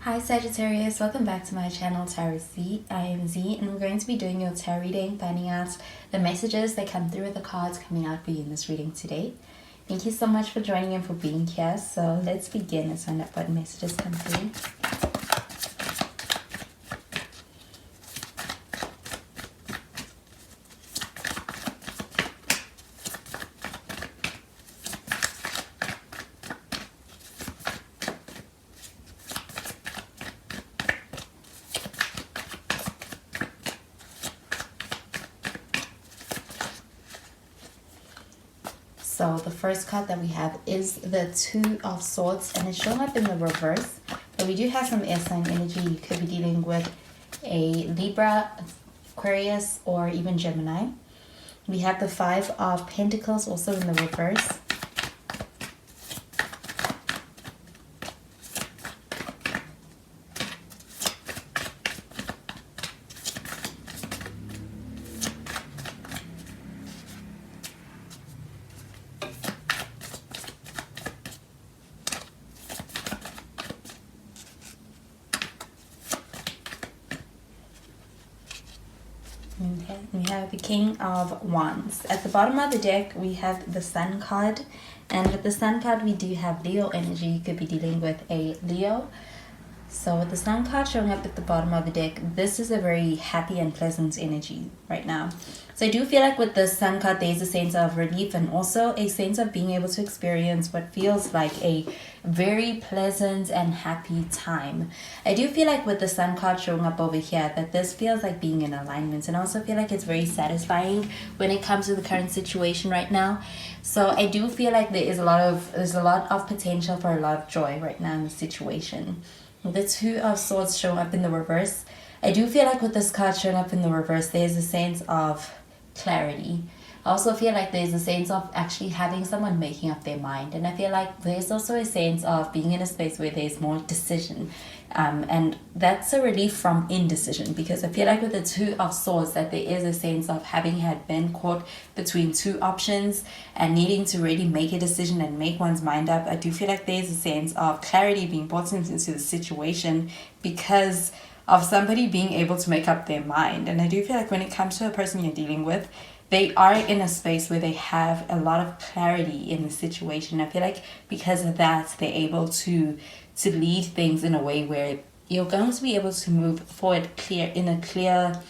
Hi Sagittarius, welcome back to my channel Tarot Z. I am Z and we're going to be doing your tarot reading, finding out the messages that come through with the cards coming out for you in this reading today. Thank you so much for joining and for being here. So let's begin. Let's find out what messages come through. So the first card that we have is the Two of Swords, and it's showing up in the reverse. So we do have some air sign energy. You could be dealing with a Libra, Aquarius, or even Gemini. We have the Five of Pentacles also in the reverse. Okay, we have the King of Wands. At the bottom of the deck, we have the Sun card. And with the Sun card, we do have Leo energy. You could be dealing with a Leo. So with the Sun card showing up at the bottom of the deck, this is a very happy and pleasant energy right now. So I do feel like with the Sun card, there's a sense of relief and also a sense of being able to experience what feels like a very pleasant and happy time. I do feel like with the Sun card showing up over here, that this feels like being in alignment, and I also feel like it's very satisfying when it comes to the current situation right now. So I do feel like there's a lot of potential for a lot of joy right now in the situation. With the Two of Swords showing up in the reverse, I do feel like with this card showing up in the reverse, there's a sense of clarity. I also feel like there's a sense of actually having someone making up their mind, and I feel like there's also a sense of being in a space where there's more decision, and that's a relief from indecision, because I feel like with the Two of Swords that there is a sense of having had been caught between two options and needing to really make a decision and make one's mind up. I do feel like there's a sense of clarity being brought into the situation because of somebody being able to make up their mind. And I do feel like when it comes to a person you're dealing with, they are in a space where they have a lot of clarity in the situation. I feel like because of that, they're able to lead things in a way where you're going to be able to move forward in a clear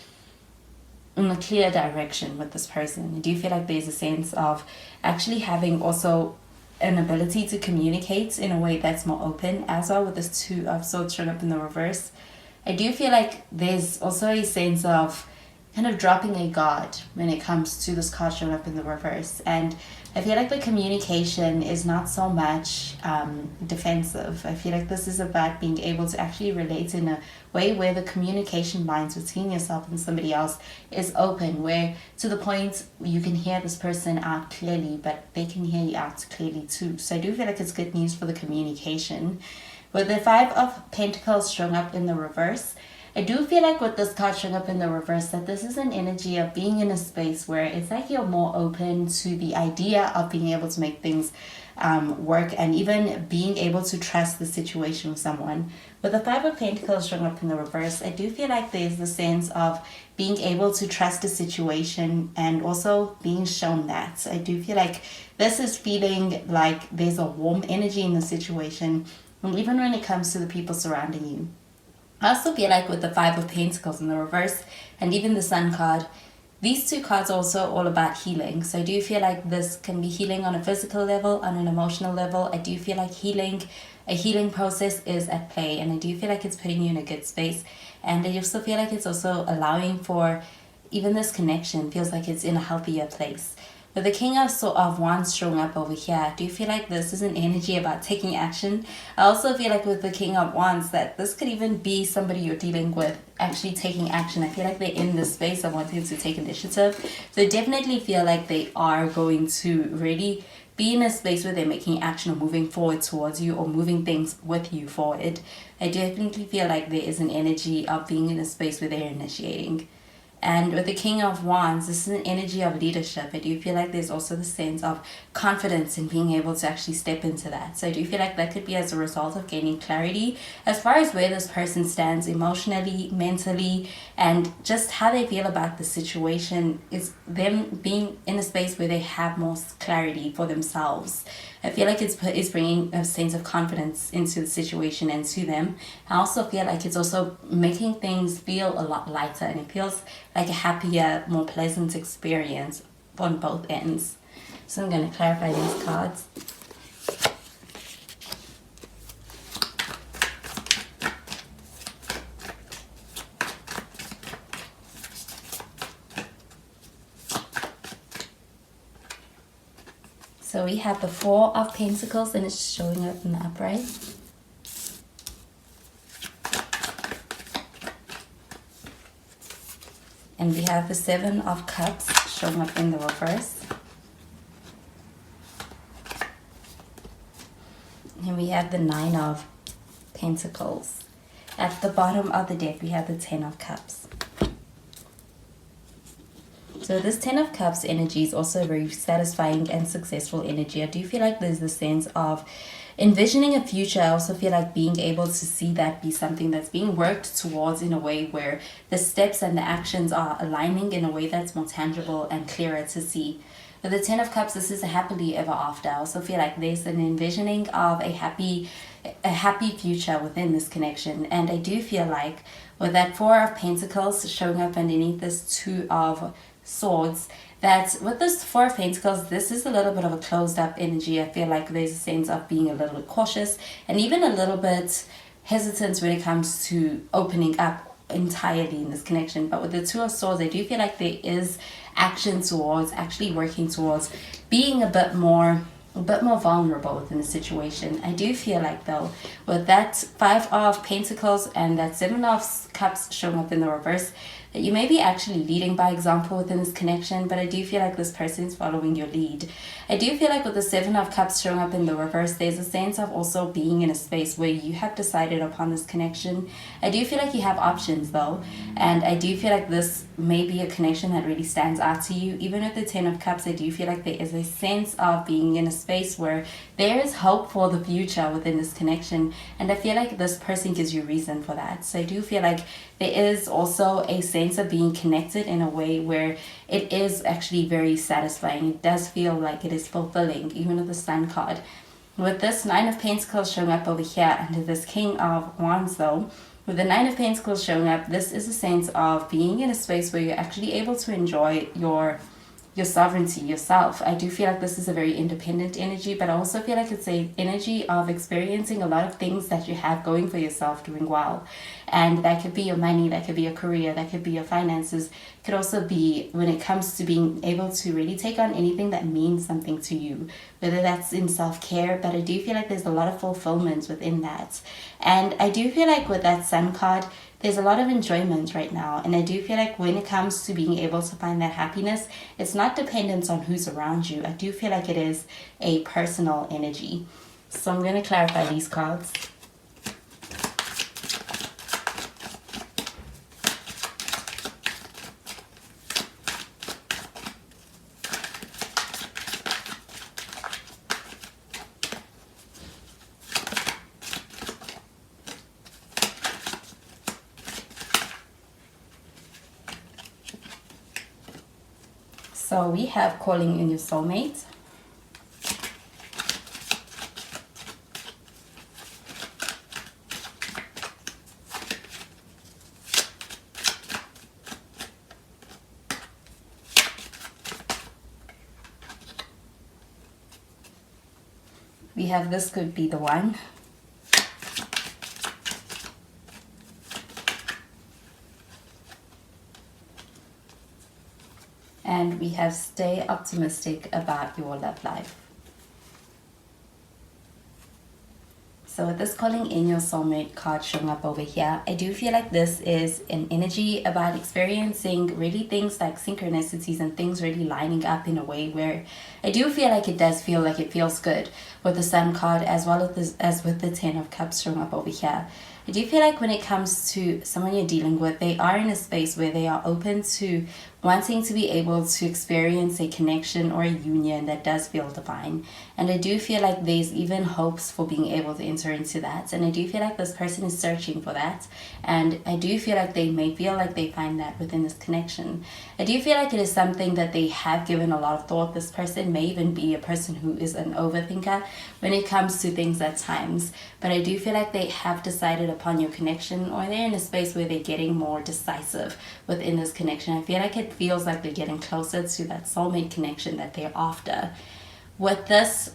direction with this person. I do feel like there's a sense of actually having also an ability to communicate in a way that's more open as well with this Two of Swords showing up in the reverse. I do feel like there's also a sense of kind of dropping a guard when it comes to this card showing up in the reverse. And I feel like the communication is not so much defensive. I feel like this is about being able to actually relate in a way where the communication lines between yourself and somebody else is open, where to the point you can hear this person out clearly, but they can hear you out clearly too. So I do feel like it's good news for the communication. With the Five of Pentacles showing up in the reverse, I do feel like with this card showing up in the reverse that this is an energy of being in a space where it's like you're more open to the idea of being able to make things work, and even being able to trust the situation with someone. With the Five of Pentacles showing up in the reverse, I do feel like there's the sense of being able to trust a situation and also being shown that. I do feel like this is feeling like there's a warm energy in the situation, and even when it comes to the people surrounding you. I also feel like with the Five of Pentacles in the reverse and even the Sun card, these two cards are also all about healing. So I do feel like this can be healing on a physical level, on an emotional level. I do feel like a healing process is at play, and I do feel like it's putting you in a good space. And I also feel like it's also allowing for even this connection feels like it's in a healthier place. With the King of Wands showing up over here, I do feel like this is an energy about taking action. I also feel like with the King of Wands that this could even be somebody you're dealing with actually taking action. I feel like they're in this space of wanting to take initiative. So I definitely feel like they are going to really be in a space where they're making action or moving forward towards you or moving things with you forward. I definitely feel like there is an energy of being in a space where they're initiating. And with the King of Wands, this is an energy of leadership. I do feel like there's also the sense of confidence in being able to actually step into that. So I do feel like that could be as a result of gaining clarity as far as where this person stands emotionally, mentally, and just how they feel about the situation. Is them being in a space where they have more clarity for themselves. I feel like it's bringing a sense of confidence into the situation and to them. I also feel like it's also making things feel a lot lighter, and it feels like a happier, more pleasant experience on both ends. So I'm going to clarify these cards. So we have the Four of Pentacles, and it's showing up in the upright. And we have the Seven of Cups showing up in the reverse. And we have the Nine of Pentacles. At the bottom of the deck, we have the Ten of Cups. So this Ten of Cups energy is also a very satisfying and successful energy. I do feel like there's the sense of envisioning a future. I also feel like being able to see that be something that's being worked towards in a way where the steps and the actions are aligning in a way that's more tangible and clearer to see. With the Ten of Cups, this is a happily ever after. I also feel like there's an envisioning of a happy future within this connection. And I do feel like with that Four of Pentacles showing up underneath this Two of Swords, that with this Four of Pentacles, this is a little bit of a closed up energy. I feel like there's a sense of being a little bit cautious and even a little bit hesitant when it comes to opening up entirely in this connection. But with the Two of Swords, I do feel like there is action towards actually working towards being a bit more vulnerable within the situation. I do feel like though, with that Five of Pentacles and that Seven of Cups showing up in the reverse, that you may be actually leading by example within this connection, but I do feel like this person is following your lead. I do feel like with the Seven of Cups showing up in the reverse, there's a sense of also being in a space where you have decided upon this connection. I do feel like you have options though, and I do feel like this may be a connection that really stands out to you. Even with the Ten of Cups, I do feel like there is a sense of being in a space where there is hope for the future within this connection, and I feel like this person gives you reason for that. So I do feel like there is also a sense of being connected in a way where it is actually very satisfying. It does feel like it is fulfilling, even with the Sun card. With this Nine of Pentacles showing up over here under this King of Wands though, with the Nine of Pentacles showing up, this is a sense of being in a space where you're actually able to enjoy your sovereignty, yourself. I do feel like this is a very independent energy, but I also feel like it's a energy of experiencing a lot of things that you have going for yourself, doing well. And that could be your money, that could be your career, that could be your finances. It could also be when it comes to being able to really take on anything that means something to you, whether that's in self-care, but I do feel like there's a lot of fulfillment within that. And I do feel like with that Sun card, there's a lot of enjoyment right now, and I do feel like when it comes to being able to find that happiness, it's not dependent on who's around you. I do feel like it is a personal energy. So I'm going to clarify these cards. So we have calling in your soulmate. We have this could be the one. And we have stay optimistic about your love life. So with this calling in your soulmate card showing up over here, I do feel like this is an energy about experiencing really things like synchronicities and things really lining up in a way where I do feel like it does feel like it feels good with the Sun card as well as with the Ten of Cups showing up over here. I do feel like when it comes to someone you're dealing with, they are in a space where they are open to wanting to be able to experience a connection or a union that does feel divine. And I do feel like there's even hopes for being able to enter into that. And I do feel like this person is searching for that. And I do feel like they may feel like they find that within this connection. I do feel like it is something that they have given a lot of thought. This person may even be a person who is an overthinker when it comes to things at times. But I do feel like they have decided upon your connection, or they're in a space where they're getting more decisive within this connection. I feel like it feels like they're getting closer to that soulmate connection that they're after. With this,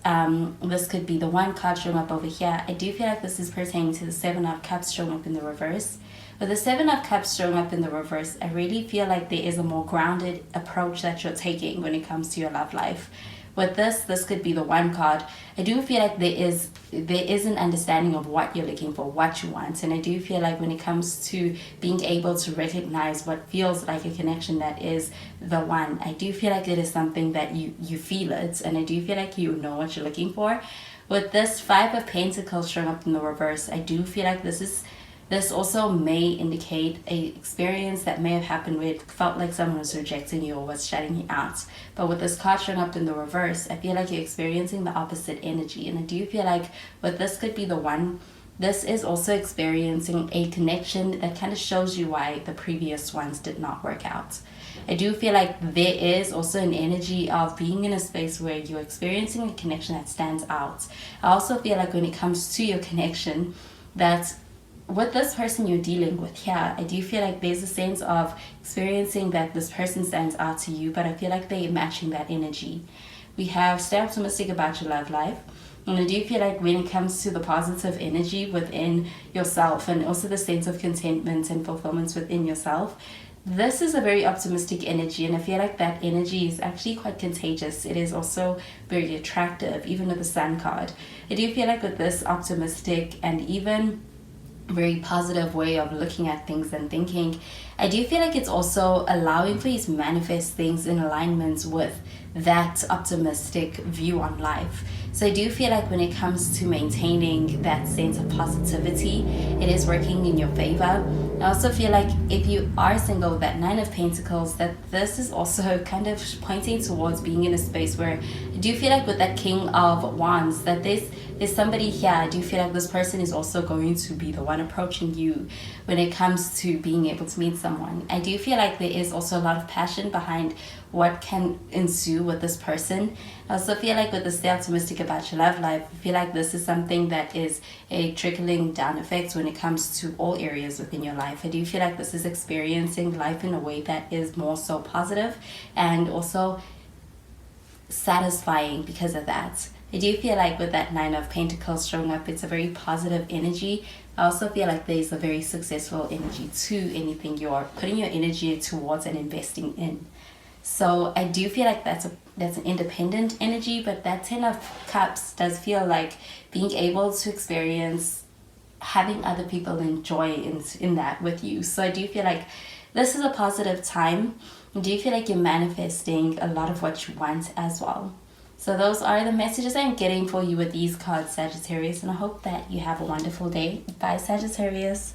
this could be the one card showing up over here. I do feel like this is pertaining to the Seven of Cups showing up in the reverse. With the Seven of Cups showing up in the reverse, I really feel like there is a more grounded approach that you're taking when it comes to your love life. With this could be the one card. I do feel like there is an understanding of what you're looking for, what you want. And I do feel like when it comes to being able to recognize what feels like a connection that is the one, I do feel like it is something that you feel it. And I do feel like you know what you're looking for. With this Five of Pentacles showing up in the reverse, I do feel like this also may indicate a experience that may have happened where it felt like someone was rejecting you or was shutting you out. But with this card showing up in the reverse, I feel like you're experiencing the opposite energy. And I do feel like with this could be the one, this is also experiencing a connection that kind of shows you why the previous ones did not work out. I do feel like there is also an energy of being in a space where you're experiencing a connection that stands out. I also feel like when it comes to your connection, that with this person you're dealing with here, I do feel like there's a sense of experiencing that this person stands out to you, but I feel like they're matching that energy. We have stay optimistic about your love life. And I do feel like when it comes to the positive energy within yourself and also the sense of contentment and fulfillment within yourself, this is a very optimistic energy, and I feel like that energy is actually quite contagious. It is also very attractive, even with the Sun card. I do feel like with this optimistic and even very positive way of looking at things and thinking, I do feel like it's also allowing for you to manifest things in alignment with that optimistic view on life. So I do feel like when it comes to maintaining that sense of positivity, it is working in your favor. I also feel like if you are single, that Nine of Pentacles, that this is also kind of pointing towards being in a space where I do feel like with that King of Wands, that there's somebody here. I do feel like this person is also going to be the one approaching you when it comes to being able to meet someone. I do feel like there is also a lot of passion behind what can ensue with this person. I also feel like with the stay optimistic about your love life, I feel like this is something that is a trickling down effect when it comes to all areas within your life. I do feel like this is experiencing life in a way that is more so positive and also satisfying because of that. I do feel like with that Nine of Pentacles showing up, it's a very positive energy. I also feel like there's a very successful energy to anything you're putting your energy towards and investing in. So I do feel like that's an independent energy, but that Ten of Cups does feel like being able to experience having other people enjoy in that with you. So I do feel like this is a positive time. I do feel like you're manifesting a lot of what you want as well. So those are the messages I'm getting for you with these cards, Sagittarius, and I hope that you have a wonderful day. Bye, Sagittarius.